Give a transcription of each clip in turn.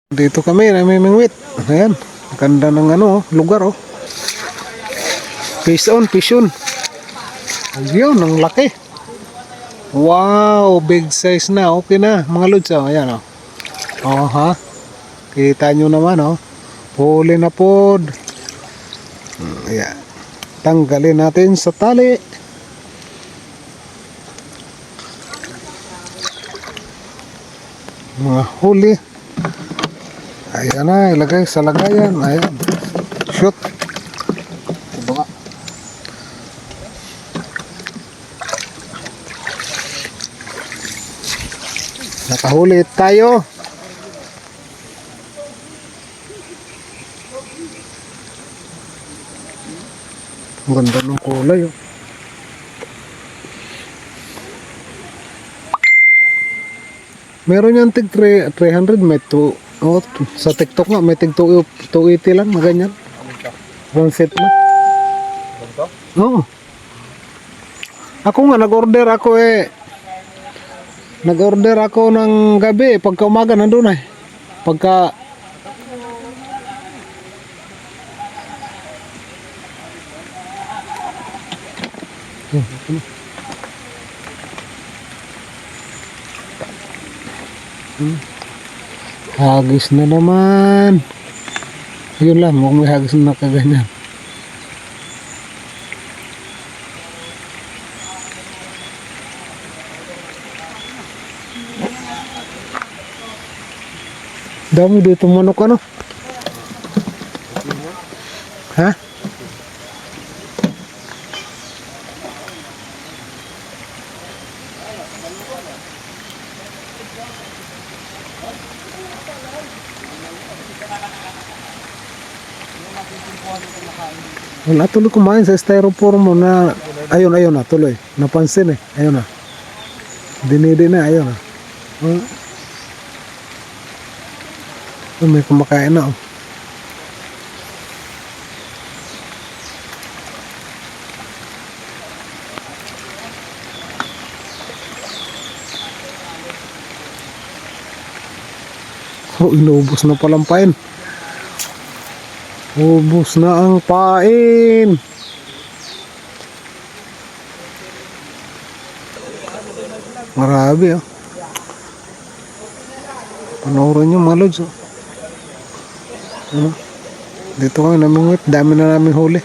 Dito kami namimingwit. Ayan. Ganda ng lugar oh. Fish on, fish on. Ayun, ang laki. Wow, big size na. Okay na, mga lods oh. Ayan oh. Oh ha. Kita nyo naman oh. Huli na pod. Ayan. Tanggalin natin sa tali. Mga huli. Ayan na, ilagay sa lagayan. Ayan. Shoot. Ito nga. Nakahuli tayo. Ang ganda ng kulay oh. Meron yan tig 300, may 2. Oh, sa TikTok nga may tig 280 lang na ganyan. One set na. Oo. Ako nga nag-order ako Nag-order ako ng gabi, pagka umaga nandun eh. Pagka hagis na naman. Yun lang, mukhang may hagis na kaganyan. Dami dito manok ano? Ha? Wala, tuloy kumain sa styrofoam mo na ayun na tuloy. Napansin eh. Ayun na. Dinidi na ayun na. May kumakain na oh. Oh, inubos na palang pain. Ubos na ang pain. Marami oh. Panoorin nyo mga lods oh. Ano? Dito kami namingwit. Dami na namin huli.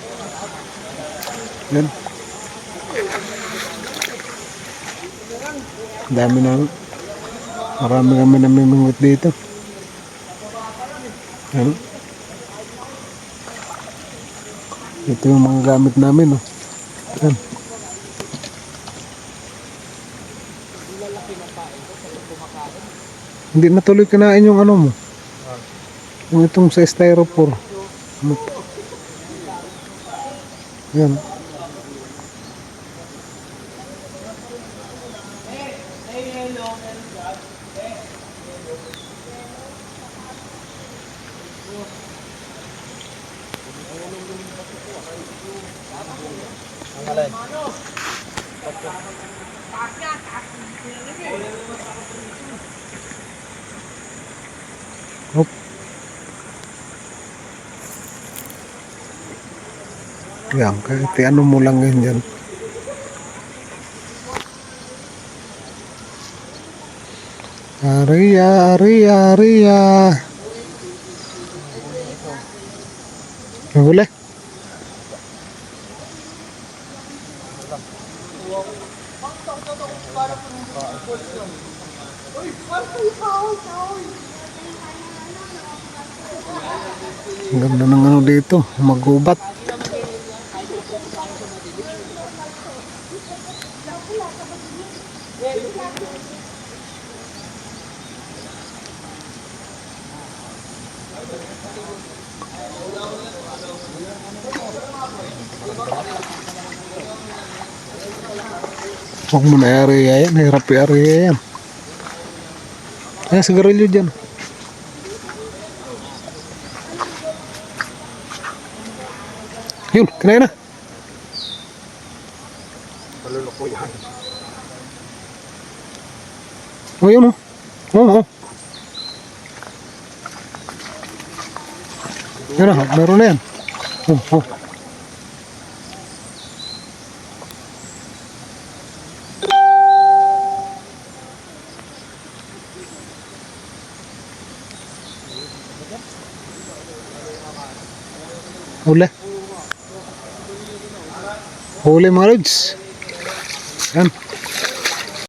Yan. Dami na. Marami kami namimingwit dito. Yan. Ito yung mga gamit namin oh. Yan. Hindi natuloy kinain yung ano mo. Yung itong sa styrofoam. Yan. Hop. Yan, kahit ano mo lang yun dyan. Aria, aria, aria. Nahuli? Ang ganda ng ano dito, magubat. Huwag mo na area yan, hirap yung area yan. Ayan, sigarilyo dyan. Yun, kinain na. Maluloko yan. Oh, yun oh. Oo. Yan na, meron na yan. Oh, oh. Huli. Huli mga lods. Yan.